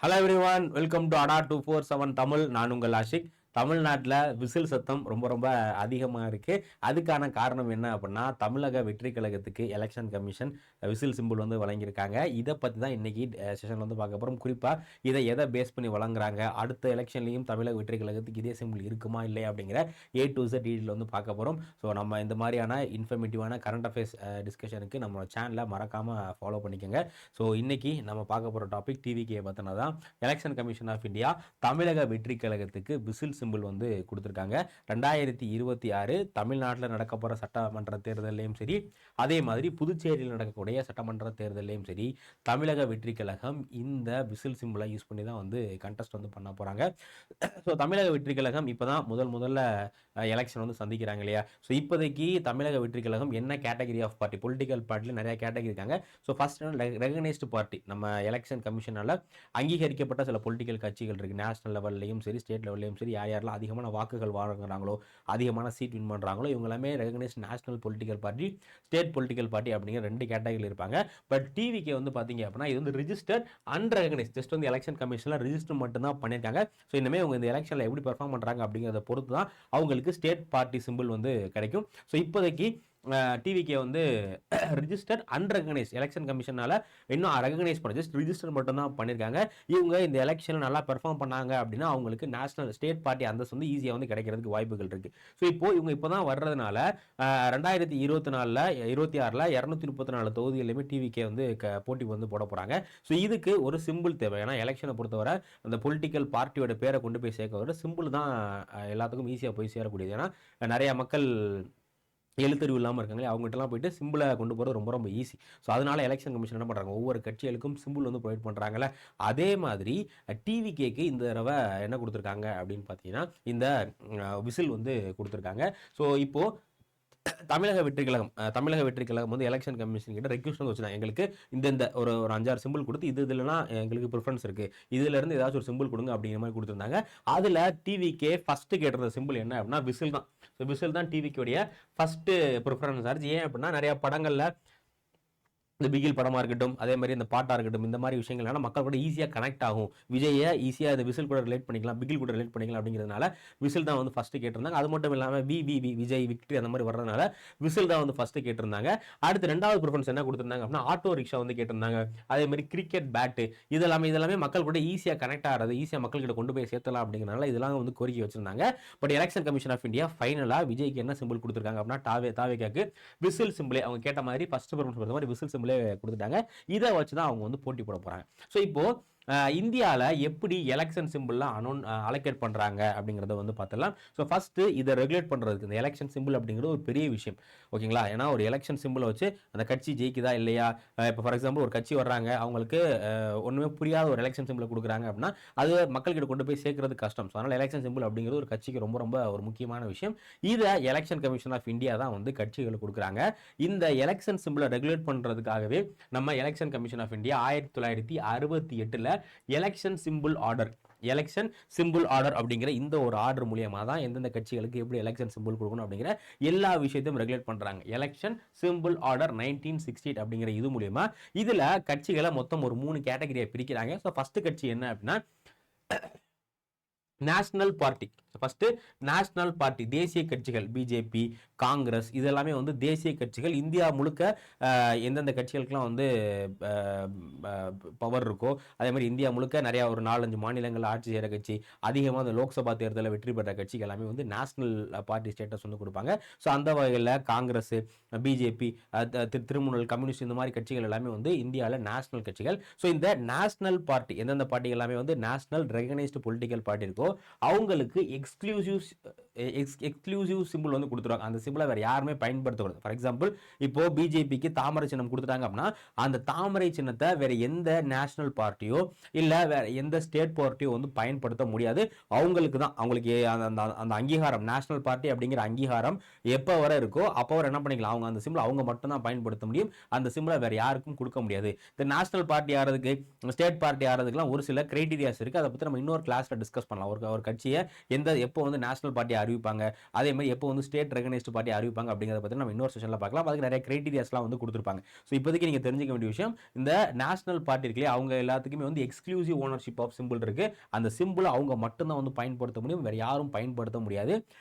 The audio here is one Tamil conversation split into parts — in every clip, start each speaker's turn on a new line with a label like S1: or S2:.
S1: ஹலோ எவ்ரிவான், வெல்கம் டு அடா 247 தமிழ். நான் உங்கள் ஆஷிக். தமிழ்நாட்டில் விசில் சத்தம் ரொம்ப ரொம்ப அதிகமாக இருக்குது. அதுக்கான காரணம் என்ன அப்படின்னா, தமிழக வெற்றி கழகத்துக்கு எலெக்ஷன் கமிஷன் விசில் சிம்பிள் வந்து வழங்கியிருக்காங்க. இதை பற்றி தான் இன்றைக்கி செஷன் வந்து பார்க்க போகிறோம். குறிப்பாக இதை எதை பேஸ் பண்ணி வழங்குறாங்க, அடுத்த எலெக்ஷன்லையும் தமிழக வெற்றி கழகத்துக்கு இதே சிம்பிள் இருக்குமா இல்லையா அப்படிங்கிற A to Z டீட்டெயில் வந்து பார்க்க போகிறோம். ஸோ நம்ம இந்த மாதிரியான இன்ஃபர்மேட்டிவான கரண்ட் அஃபேர்ஸ் டிஸ்கஷனுக்கு நம்ம சேனலை மறக்காமல் ஃபாலோ பண்ணிக்கோங்க. ஸோ இன்றைக்கி நம்ம பார்க்க போகிற டாபிக் டிவிகே பற்றின தான். எலெக்ஷன் கமிஷன் ஆஃப் இந்தியா தமிழக வெற்றி கழகத்துக்கு விசில் சிம்பிள் வந்து கொடுத்துருக்காங்க. 2026 தமிழ்நாட்டில் நடக்க போகிற சட்டமன்ற தேர்தலையும் சரி, அதே மாதிரி புதுச்சேரியில் நடக்கக்கூடிய சட்டமன்ற தேர்தலையும் சரி, தமிழக வெற்றி கழகம் இந்த விசில் சிம்பிளை யூஸ் பண்ணி தான் வந்து கண்டெஸ்ட் வந்து பண்ண போகிறாங்க. ஸோ தமிழக வெற்றி கழகம் இப்போ தான் முதல்ல எலெக்ஷன் வந்து சந்திக்கிறாங்க இல்லையா. ஸோ இப்போதைக்கு தமிழக வெற்றி கழகம் என்ன கேட்டகரி ஆஃப் பார்ட்டி, பொலிட்டிக்கல் பார்ட்டியில் நிறைய கேட்டகரி இருக்காங்க. ஸோ ஃபர்ஸ்ட் ரெகனைஸ்டு பார்ட்டி, நம்ம எலெக்ஷன் கமிஷனால் அங்கீகரிக்கப்பட்ட சில பொலிட்டிக்கல் கட்சிகள் இருக்குது. நேஷனல் லெவல்லையும் சரி, ஸ்டேட் லெவல்லையும் சரி, யாரெல்லாம் அதிகமான வாக்குகள் வாங்குறாங்களோ, அதிகமான சீட் வின் பண்ணுறாங்களோ, இவங்க எல்லாமே recognised national political party, state political party அப்படிங்கிற ரெண்டு கேட்டகரியில் இருப்பாங்க. பட் டிவிக்கு வந்து பார்த்தீங்க அப்படின்னா இது வந்து ரிஜிஸ்டர்ட் அன்ரெகனைஸ்ட், ஜஸ்ட் வந்து எலெக்ஷன் கமிஷனில் ரிஜிஸ்டர் மட்டும்தான் பண்ணியிருக்காங்க. ஸோ இனிமேல் அவங்க இந்த எலெக்ஷனில் எப்படி பெர்ஃபார்ம் பண்ணுறாங்க அப்படிங்கிறத பொறுத்து தான் அவங்களுக்கு ஸ்டேட் பார்ட்டி சிம்பிள் வந்து கிடைக்கும். ஸோ இப்போதைக்கு டிவிகே வந்து ரிஜிஸ்டர் அன்ரெகனைஸ், எலெக்ஷன் கமிஷனால் இன்னும் ரெகனைஸ் பண்ண ஜஸ்ட் ரிஜிஸ்டர் மட்டும் தான் பண்ணியிருக்காங்க. இவங்க இந்த எலெக்ஷனில் நல்லா பெர்ஃபார்ம் பண்ணாங்க அப்படின்னா அவங்களுக்கு நேஷனல் ஸ்டேட் பார்ட்டி அந்தஸ்து வந்து ஈஸியாக வந்து கிடைக்கிறதுக்கு வாய்ப்புகள் இருக்குது. ஸோ இவங்க இப்போ தான் வர்றதுனால 2024 26 234 தொகுதிகளிலுமே டிவிகே வந்து போட்டி வந்து போட போகிறாங்க. ஸோ இதுக்கு ஒரு சிம்பிள் தேவை. ஏன்னா எலெக்ஷனை பொறுத்தவரை அந்த பொலிட்டிக்கல் பார்ட்டியோட பேரை கொண்டு போய் சேர்க்க வர சிம்பிள் தான் எல்லாத்துக்கும் ஈஸியாக போய் சேரக்கூடியது. ஏன்னா நிறைய மக்கள் எழுத்தறிவு இல்லாமல் இருக்காங்களே, அவங்ககிட்டலாம் போயிட்டு சிம்பிளை கொண்டு போகிறது ரொம்ப ரொம்ப ஈஸி. ஸோ அதனால் எலெக்ஷன் கமிஷன் என்ன பண்ணுறாங்க, ஒவ்வொரு கட்சிகளுக்கும் சிம்பிள் வந்து ப்ரொவைட் பண்ணுறாங்கல்ல. அதே மாதிரி டிவிகேக்கு இந்த தடவை என்ன கொடுத்துருக்காங்க அப்படின்னு பார்த்தீங்கன்னா இந்த விசில் வந்து கொடுத்துருக்காங்க. ஸோ இப்போது தமிழக வெற்றி கழகம் வந்து எலெக்ஷன் கமிஷன் கிட்ட ரெக்வஸ்ட் வந்து வச்சுருந்தாங்க, எங்களுக்கு இந்த ஒரு 5-6 சிம்பிள் கொடுத்து இதுலனா எங்களுக்கு ப்ரிஃபரன்ஸ் இருக்குது, இதுலேருந்து ஏதாச்சும் ஒரு சிம்பிள் கொடுங்க அப்படிங்கிற மாதிரி கொடுத்துருந்தாங்க. அதில் டிவிகே ஃபஸ்ட்டு கேட்டிருந்த சிம்பிள் என்ன அப்படின்னா விசில் தான். ஸோ விசில் தான் டிவிக்குடைய ஃபஸ்ட்டு ப்ரிஃபரன்ஸ் ஆச்சு. ஏன் அப்படின்னா நிறையா படங்களில் இந்த பிகில் படமாக இருக்கட்டும், அதே மாதிரி இந்த பாட்டாக இருக்கட்டும், இந்த மாதிரி விஷயங்கள்னால மக்கள் கூட ஈஸியாக கனெக்ட் ஆகும். விஜயை ஈஸியாக இந்த விசில் கூட ரிலேட் பண்ணிக்கலாம், பிகில் கூட ரிலேட் பண்ணிக்கலாம் அப்படிங்கிறதுனால விசில் தான் வந்து ஃபஸ்ட்டு கேட்டிருந்தாங்க. அது மட்டும் இல்லாமல் விஜய் விக்டரி அந்த மாதிரி வர்றதுனால விசில் தான் வந்து ஃபஸ்ட்டு கேட்டிருந்தாங்க. அடுத்து ரெண்டாவது ப்ரிஃபரன்ஸ் என்ன கொடுத்துருந்தாங்க அப்படின்னா ஆட்டோ ரிக்ஷா வந்து கேட்டிருந்தாங்க. அதே மாதிரி கிரிக்கெட் பேட்டு, இதெல்லாமே மக்கள் கூட ஈஸியாக கனெக்ட் ஆகிறது, ஈஸியாக மக்கள்கிட்ட கொண்டு போய் சேர்த்தலாம் அப்படிங்கிறனால இதெல்லாம் வந்து கோரிக்கை வச்சிருந்தாங்க. But election commission of India ஃபைனலாக விஜய்க்கு என்ன சிம்பிள் கொடுத்துருக்காங்க அப்படின்னா தாவேக்காக்கு விசில் சிம்பிளே, அவங்க கேட்ட மாதிரி ஃபஸ்ட்டு ப்ரிஃபரன்ஸ் கொடுத்த மாதிரி விசில் சிம்பிளே கொடுத்துட்டாங்க. இதை வச்சு தான் அவங்க வந்து போட்டி போட போறாங்க. ஸோ இப்போ இந்தியாவில் எப்படி எலெக்ஷன் சிம்பிள்லாம் அலோகேட் பண்ணுறாங்க அப்படிங்கிறத வந்து பார்த்துலாம். ஸோ ஃபஸ்ட்டு இதை ரெகுலேட் பண்ணுறதுக்கு இந்த எலெக்ஷன் சிம்பிள் அப்படிங்கிறது ஒரு பெரிய விஷயம், ஓகேங்களா. ஏன்னா ஒரு எலெக்ஷன் சிம்பிளை வச்சு அந்த கட்சி ஜெயிக்குதா இல்லையா, இப்போ ஃபார் எக்ஸாம்பிள் ஒரு கட்சி வர்றாங்க, அவங்களுக்கு ஒன்றுமே புரியாத ஒரு எலெக்ஷன் சிம்பிளை கொடுக்குறாங்க அப்படின்னா அது மக்கள்கிட்ட கொண்டு போய் சேர்க்கறது கஷ்டம். ஸோ அதனால் எலெக்ஷன் சிம்பிள் அப்படிங்கிறது ஒரு கட்சிக்கு ரொம்ப ரொம்ப ஒரு முக்கியமான விஷயம். இதை எலெக்ஷன் கமிஷன் ஆஃப் இந்தியா தான் வந்து கட்சிகளுக்கு கொடுக்குறாங்க. இந்த எலெக்ஷன் சிம்பிளை ரெகுலேட் பண்ணுறதுக்காகவே நம்ம election commission of India 1968 election symbol order அப்படிங்கிற இந்த ஒரு ஆர்டர் மூலியமா தான் எந்தெந்த கட்சிகளுக்கு எப்படி எலெக்ஷன் சிம்பிள் கொடுக்கணும் அப்படிங்கிற எல்லா விஷயத்தையும் ரெகுலேட் பண்றாங்க. எலெக்ஷன் சிம்பிள் ஆர்டர் 1968 அப்படிங்கிற இது மூலியமா இதுல கட்சிகளை மொத்தம் ஒரு 3 கேட்டகரியா பிரிக்கிறாங்க. ஸோ ஃபர்ஸ்ட் கட்சி என்ன அப்படின்னா national party. First national party, தேசிய கட்சிகள், பிஜேபி, காங்கிரஸ், இதெல்லாமே வந்து தேசிய கட்சிகள். இந்தியா முழுக்க எந்தெந்த கட்சிகளுக்கெல்லாம் வந்து பவர் இருக்கோ, அதே மாதிரி இந்தியா முழுக்க நிறையா ஒரு 4-5 மாநிலங்கள் ஆட்சி செய்கிற கட்சி, அதிகமாக அந்த லோக்சபா தேர்தலில் வெற்றி பெற்ற கட்சிகள் எல்லாமே வந்து நேஷனல் பார்ட்டி ஸ்டேட்டஸ் வந்து கொடுப்பாங்க. ஸோ அந்த வகையில் காங்கிரஸ், பிஜேபி, திரிணாமுல் கம்யூனிஸ்ட், இந்த மாதிரி கட்சிகள் எல்லாமே வந்து இந்தியாவில் நேஷனல் கட்சிகள். ஸோ இந்த நேஷனல் பார்ட்டி, எந்தெந்த பார்ட்டி எல்லாமே வந்து நேஷனல் ரெகனைஸ்டு பொலிட்டிக்கல் பார்ட்டி இருக்கோ அவங்களுக்கு எக்ஸ்க்ளூசிவ் சிம்பிள் வந்து கொடுத்துருவாங்க. அந்த சிம்பிளை வேற யாருமே பயன்படுத்தக்கூடாது. ஃபார் எக்ஸாம்பிள் இப்போ பிஜேபிக்கு தாமரை சின்னம் கொடுத்துட்டாங்க அப்படின்னா அந்த தாமரை சின்னத்தை வேற எந்த நேஷனல் பார்ட்டியோ இல்ல வேற எந்த ஸ்டேட் பார்ட்டியோ வந்து பயன்படுத்த முடியாது. அவங்களுக்கு தான், அவங்களுக்கு அந்த அங்கீகாரம், நேஷனல் பார்ட்டி அப்படிங்கிற அங்கீகாரம் எப்போ வர இருக்கோ அப்போ வர என்ன பண்ணிக்கலாம், அவங்க அந்த சிம்பிள் அவங்க மட்டும் தான் பயன்படுத்த முடியும். அந்த சிம்பிளை வேற யாருக்கும் கொடுக்க முடியாது. இந்த நேஷனல் பார்ட்டி ஆகிறதுக்கு, ஸ்டேட் பார்ட்டி ஆகிறதுக்குலாம் ஒரு சில கிரைட்டீரியாஸ் இருக்கு. அதை பற்றி நம்ம இன்னொரு கிளாஸ்ல டிஸ்கஸ் பண்ணலாம். ஒரு கட்சியை எப்போ வந்து நேஷனல் பார்ட்டி அறிவிப்பாங்க, அதே மாதிரி எப்போ வந்து ஸ்டேட் ரெகனைஸ்டு பார்ட்டி அறிவிப்பாங்க அப்படிங்கிறத பற்றி நம்ம இன்னொரு செஷனில் பார்க்கலாம். அதுக்கு நிறைய கிரைட்டீரியாஸ்லாம் வந்து கொடுத்துருப்பாங்க. ஸோ இப்போதைக்கு நீங்கள் தெரிஞ்சுக்க வேண்டிய விஷயம், இந்த நேஷனல் பார்ட்டி இருக்குல்லையே அவங்க எல்லாத்துக்குமே வந்து எக்ஸ்க்ளூசிவ் ஓனர்ஷிப் ஆஃப் சிம்பிள் இருக்கு. அந்த சிம்பிள் அவங்க மட்டும்தான் வந்து பயன்படுத்த முடியும், வேற யாரும் பயன்படுத்த முடியாது.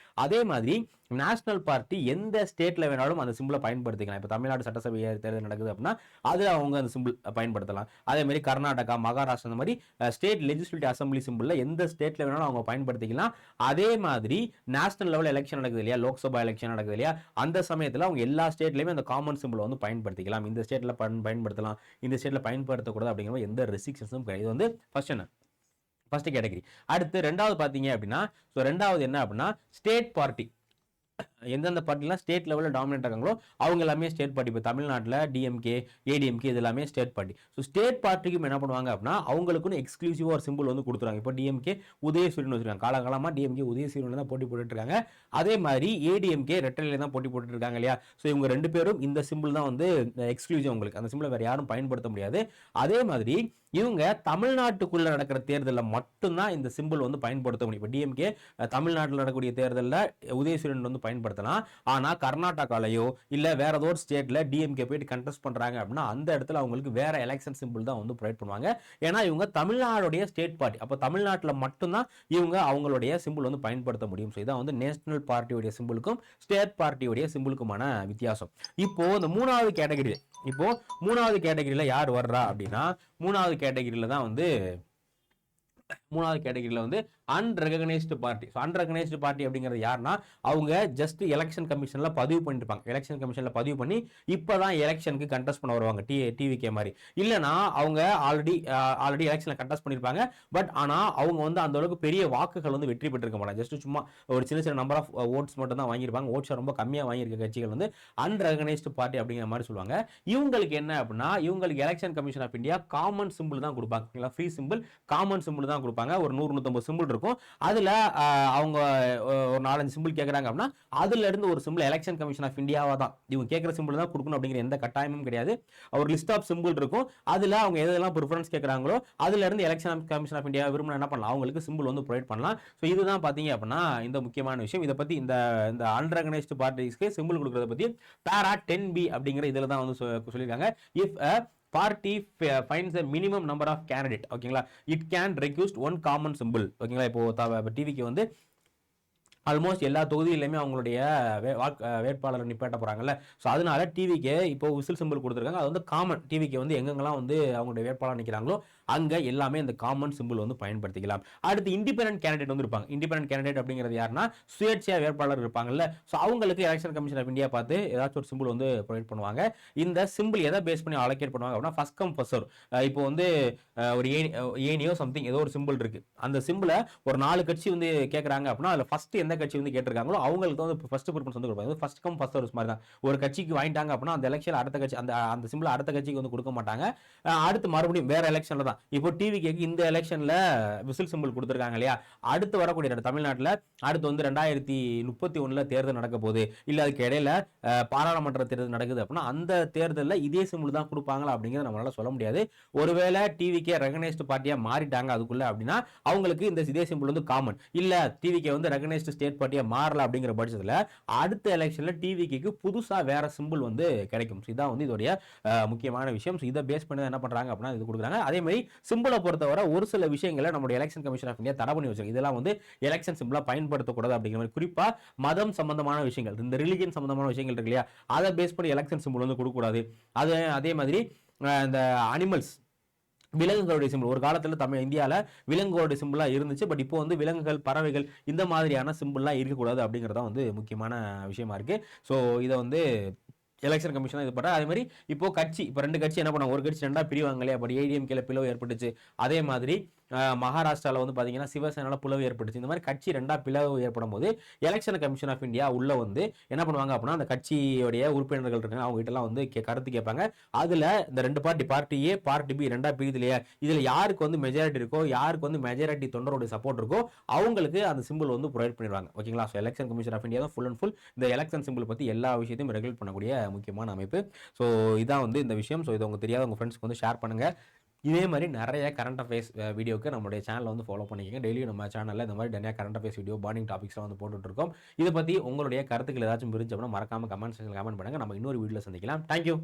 S1: அதே மாதிரி நேஷனல் பார்ட்டி எந்த ஸ்டேட்ல வேணாலும் அந்த சிம்பிளை பயன்படுத்திக்கலாம். இப்போ தமிழ்நாடு சட்டசபை தேர்தல் நடக்குது அப்படின்னா அது அவங்க அந்த சிம்பிள் பயன்படுத்தலாம். அதே மாதிரி கர்நாடகா, மகாராஷ்டிரா அந்த மாதிரி ஸ்டேட் லெஜிஸ்லேட்டிவ் அசம்பிளி சிம்பிள் எந்த ஸ்டேட்ல வேணாலும் அவங்க பயன்படுத்திக்கலாம். அதே மாதிரி நேஷனல் லெவல் எலெக்ஷன் நடக்குது இல்லையா, லோக்சபா எலெக்ஷன் நடக்குது இல்லையா, அந்த சமயத்தில் அவங்க எல்லா ஸ்டேட்லயுமே அந்த காமன் சிம்பிள் வந்து பயன்படுத்திக்கலாம். இந்த ஸ்டேட்ல பயன்படுத்தலாம், இந்த ஸ்டேட்ல பயன்படுத்தக்கூடாது அப்படிங்கிற எந்த ரெஸ்ட்ரிக்ஷன்ஸும் கிடையாது. இது வந்து ஃபர்ஸ்ட் கேட்டகரி. அடுத்து ரெண்டாவது பார்த்தீங்க அப்படின்னா, ரெண்டாவது என்ன அப்படின்னா ஸ்டேட் பார்ட்டி. எந்தெந்த பார்ட்டிலாம் ஸ்டேட் லெவலில் டாமினேட் ஆகாங்களோ அவங்க எல்லாமே ஸ்டேட் பார்ட்டி. இப்போ தமிழ்நாட்டில் டிஎம்கே, ஏடிஎம்கே இது எல்லாமே ஸ்டேட் பார்ட்டி. ஸோ ஸ்டேட் பார்ட்டிக்கும் என்ன பண்ணுவாங்க அப்படின்னா அவங்களுக்குன்னு எக்ஸ்க்ளூசிவாக ஒரு சிம்பிள் வந்து கொடுத்துருவாங்க. இப்போ டிஎம்கே உதயசூரியன் வச்சிருக்காங்க, காலகாலமாக டிஎம்கே உதயசூரியன் தான் போட்டி போட்டுட்டு இருக்காங்க. அதே மாதிரி ஏடிஎம்கே ரெட்டலையில தான் போட்டி போட்டுட்டு இருக்காங்க இல்லையா. ஸோ இவங்க ரெண்டு பேரும் இந்த சிம்பிள் தான் வந்து எக்ஸ்க்ளூசிவ், உங்களுக்கு அந்த சிம்பிளை வேற யாரும் பயன்படுத்த முடியாது. அதே மாதிரி இவங்க தமிழ்நாட்டுக்குள்ள நடக்கிற தேர்தலில் மட்டும்தான் இந்த சிம்பிள் வந்து பயன்படுத்த முடியும். இப்போ டிஎம்கே தமிழ்நாட்டில் நடக்கக்கூடிய தேர்தலில் உதயசூரியன் வந்து பயன்படுத்தலாம். ஆனா கர்நாடகாலையோ இல்ல வேற ஏதோ ஒரு ஸ்டேட்ல டிஎம்கே போயிட்டு கண்டெஸ்ட் பண்றாங்க அப்படின்னா அந்த இடத்துல அவங்களுக்கு வேற எலெக்ஷன் சிம்பிள் தான் வந்து ப்ரொவைட் பண்ணுவாங்க. ஏன்னா இவங்க தமிழ்நாடுடைய ஸ்டேட் பார்ட்டி. அப்போ தமிழ்நாட்டில் மட்டும்தான் இவங்க அவங்களுடைய சிம்பிள் வந்து பயன்படுத்த முடியும். ஸோ இதான் வந்து நேஷனல் பார்ட்டியுடைய சிம்பிளுக்கும் ஸ்டேட் பார்ட்டியுடைய சிம்பிளுக்குமான வித்தியாசம். இப்போ இந்த மூணாவது கேட்டகரியில யார் வர்றா அப்படின்னா மூணாவது கேட்டகரியில தான் வந்து அன்ரெகனைஸ்டு பார்ட்டி. அன்ரெகனைஸ்டு பார்ட்டி அப்படிங்கிறது யாருன்னா அவங்க ஜஸ்ட் எலெக்ஷன் கமிஷன்ல பதிவு பண்ணிருப்பாங்க. எலெக்ஷன் கமிஷன்ல பதிவு பண்ணி இப்பதான் எலெக்ஷனுக்கு கண்டெஸ்ட் பண்ண வருவாங்க, டிவிகே மாதிரி. இல்லைன்னா அவங்க ஆல்ரெடி எலெக்ஷன்ல கண்டெஸ்ட் பண்ணிருப்பாங்க. பட் ஆனா அவங்க வந்து அந்த அளவுக்கு பெரிய வாக்குகள் வந்து வெற்றி பெற்றிருக்க மாட்டாங்க. ஜஸ்ட் சும்மா ஒரு சின்ன நம்பர் ஆஃப் ஓட்ஸ் மட்டும் தான் வாங்கியிருப்பாங்க. ஓட்ஸ் ரொம்ப கம்மியா வாங்கியிருக்க கட்சிகள் வந்து அன்ரெகனைஸ்டு பார்ட்டி அப்படிங்கிற மாதிரி சொல்லுவாங்க. இவங்களுக்கு என்ன அப்படின்னா இவங்களுக்கு election commission of India common symbol தான் கொடுப்பாங்க. ஃப்ரீ சிம்பிள் காமன் சிம்பிள் தான் கொடுப்பாங்க. ஒரு 100-150 சிம்பிள் இருக்கும். அதுல அவங்க ஒரு 4-5 சிம்பிள் கேட்கறாங்க அப்படின்னா அதுல இருந்து ஒரு சிம்பிள் எலெக்ஷன் கமிஷன் ஆஃப் இந்தியாவா தான் இவங்க கேட்கிற சிம்பிள் தான் கொடுக்கணும் அப்படிங்கிற எந்த கட்டாயமும் கிடையாது. ஒரு லிஸ்ட் ஆஃப் சிம்பிள் இருக்கும். அதுல அவங்க எதெல்லாம் ப்ரிஃபரன்ஸ் கேட்கறாங்களோ அதுல இருந்து எலெக்ஷன் கமிஷன் ஆஃப் இந்தியா விரும்பினா என்ன பண்ணலாம், அவங்களுக்கு சிம்பிள் வந்து ப்ரொவைட் பண்ணலாம். ஸோ இதுதான் பாத்தீங்க அப்படின்னா இந்த முக்கியமான விஷயம். இதை பத்தி இந்த அன்ரெகனைஸ்டு பார்ட்டிஸ்க்கு சிம்பிள் கொடுக்கறத பத்தி பேரா 10B அப்படிங்கிற இதுல தான் வந்து சொல்லியிருக்காங்க. If party finds a minimum number of candidate, ஓகேங்களா, it can request one common symbol. ஓகேங்களா, இப்போ டிவிக்கு வந்து ஆல்மோஸ்ட் எல்லா தொகுதியிலுமே அவங்களுடைய வேட்பாளர் நிப்பாட்ட போறாங்கல்ல. ஸோ அதனால டிவிக்கு இப்போ விசில் சிம்பிள் கொடுத்துருக்காங்க. அது வந்து காமன். டிவிக்கு வந்து எங்கெங்கெல்லாம் வந்து அவங்களுடைய வேட்பாளர் நிற்கிறாங்களோ அங்கே எல்லாமே இந்த காமன் சிம்பிள் வந்து பயன்படுத்திக்கலாம். அடுத்து இண்டிபெண்டன்ட் கேண்டிடேட் வந்து இருப்பாங்க. இண்டிபெண்டன்ட் கேண்டிடேட் அப்படிங்கிறது யாருன்னா சுயேட்சையா வேட்பாளர் இருப்பாங்கல்ல. ஸோ அவங்களுக்கு எலெக்ஷன் கமிஷன் ஆஃப் இந்தியா பார்த்து ஏதாச்சும் ஒரு சிம்பிள் வந்து ப்ரொவைட் பண்ணுவாங்க. இந்த சிம்பிள் எதை பேஸ் பண்ணி அலோகேட் பண்ணுவாங்க அப்படின்னா ஃபர்ஸ்ட் கம் ஃபர்ஸ்ட் சர்வ். இப்போ வந்து ஒரு ஏனியோ சம்திங் ஏதோ ஒரு சிம்பிள் இருக்கு. அந்த சிம்பிளை ஒரு 4 கட்சி வந்து கேட்கறாங்க அப்படின்னா அதில் ஃபர்ஸ்ட் எந்த கட்சி வந்து கேட்டிருக்காங்களோ அவங்களுக்கு தான் வந்து ஃபர்ஸ்ட் ப்ரிஃபரன்ஸ் வந்து கொடுப்பாங்க. ஃபர்ஸ்ட் கம் ஃபர்ஸ்ட் சர்வ் மாதிரி தான். ஒரு கட்சிக்கு வாங்கிட்டாங்க அப்படின்னா அந்த எலெக்ஷன் அடுத்த கட்சி அந்த சிம்பிள் அடுத்த கட்சிக்கு வந்து கொடுக்க மாட்டாங்க. அடுத்து மறுபடியும் வேற எலெக்ஷன்ல தான். இப்போ டிவிக்கு இந்த எலெக்ஷன்ல விசில் சிம்பிள் கொடுத்துருக்காங்க இல்லையா, அடுத்து வரக்கூடிய தமிழ்நாட்டில் அடுத்து வந்து 2031 தேர்தல் நடக்க போகுது, இல்ல அதுக்கு இடையில பாராளுமன்ற தேர்தல் நடக்குது அப்படின்னா அந்த தேர்தலில் இதே சிம்பிள் தான் கொடுப்பாங்களா அப்படிங்கிறத நம்மளால சொல்ல முடியாது. ஒருவேளை டிவிக்கே ரெகனைஸ்டு பார்ட்டியா மாறிட்டாங்க அதுக்குள்ள அப்படின்னா அவங்களுக்கு இந்த இதே சிம்பிள் வந்து காமன். இல்ல டிவிக்கே வந்து ரெகனைஸ்டு ஸ்டேட் பார்ட்டியா மாறல அப்படிங்கிற பட்சத்தில் அடுத்த எலெக்ஷன்ல டிவிக்கு புதுசா வேற சிம்பிள் வந்து கிடைக்கும். இதான் வந்து இதோடைய முக்கியமான விஷயம். இதை பேஸ் பண்ணி என்ன பண்றாங்க அப்படின்னா இது கொடுக்குறாங்க. அதே மாதிரி சிம்பிளை பொறுத்தவரை ஒரு சில விஷயங்களை நம்மளுடைய எலெக்ஷன் கமிஷன் ஆஃப் இந்தியா தடை பண்ணி வச்சிருக்கு. இதெல்லாம் வந்து எலெக்ஷன் சிம்பிளா பயன்படுத்தக்கூடாது அப்படிங்கிற மாதிரி. குறிப்பா மதம் சம்பந்தமான விஷயங்கள், இந்த ரிலிஜன் சம்பந்தமான விஷயங்கள் இருக்கு இல்லையா, அதை பேஸ் பண்ணி எலெக்ஷன் சிம்பிள் வந்து கொடுக்கக்கூடாது. அதே மாதிரி இந்த அனிமல்ஸ் விலங்குகளுடைய சிம்பிள் ஒரு காலத்தில் இந்தியாவில் விலங்குகளுடைய சிம்பிளா இருந்துச்சு. பட் இப்போ வந்து விலங்குகள், பறவைகள் இந்த மாதிரியான சிம்பிள்லாம் இருக்கக்கூடாது அப்படிங்கிறதா வந்து முக்கியமான விஷயமா இருக்கு. ஸோ இதை வந்து எலெக்ஷன் கமிஷன் இது பண்ண. அதே மாதிரி இப்போ இப்போ 2 கட்சி என்ன பண்ணாங்க, ஒரு கட்சி 2 பிரிவாங்க இல்லையா. அப்படி ஏடிஎம்கேல பிளவு ஏற்பட்டுச்சு. அதே மாதிரி மகாராஷ்டிராவில் வந்து பார்த்தீங்கன்னா சிவசேனால பிளவு ஏற்பட்டுச்சு. இந்த மாதிரி கட்சி 2 பிளவு ஏற்படும் போது எலெக்ஷன் கமிஷன் ஆஃப் இந்தியா உள்ள வந்து என்ன பண்ணுவாங்க அப்படின்னா அந்த கட்சியோடைய உறுப்பினர்கள் இருக்காங்க அவங்க கிட்ட எல்லாம் வந்து கருத்து கேட்பாங்க. அதுல இந்த 2 பார்ட்டி ஏ பார்ட்டி பி 2 பிரியுது இல்லையா, இதுல யாருக்கு வந்து மெஜாரிட்டி இருக்கோ, யாருக்கு வந்து மெஜாரிட்டி தொண்டருடைய சப்போர்ட் இருக்கோ அவங்களுக்கு அந்த சிம்பிள் வந்து ப்ரொவைட் பண்ணிடுவாங்க. ஓகேங்களா. So election commission of India தான் ஃபுல் அண்ட் ஃபுல் இந்த எலெக்ஷன் சிம்பிள் பத்தி எல்லா விஷயத்தையும் ரெகுலேட் பண்ணக்கூடிய முக்கியமான அமைப்பு. ஸோ இதான் வந்து இந்த விஷயம். ஸோ இது உங்களுக்கு தெரியாத உங்க ஃப்ரெண்ட்ஸ்க்கு வந்து ஷேர் பண்ணுங்க. இதே மாதிரி நிறைய கரண்ட் அஃபேர்ஸ் வீடியோக்கு நம்மளுடைய சேனலை வந்து ஃபாலோ பண்ணிக்கோங்க. டெய்லியும் நம்ம சேனலில் இந்த மாதிரி நிறைய கரண்ட் அஃபேர்ஸ் வீடியோ, பர்னிங் டாபிக்ஸ்லாம் வந்து போட்டுட்ருக்கோம். இதை பற்றி உங்களுடைய கருத்துக்கள் ஏதாச்சும் இருந்துச்சு அப்படின்னா மறக்காமல் கமெண்ட் செக்ஷனில் கமெண்ட் பண்ணுங்கள். நம்ம இன்னொரு வீடியோவில் சந்திக்கலாம். தேங்க்யூ.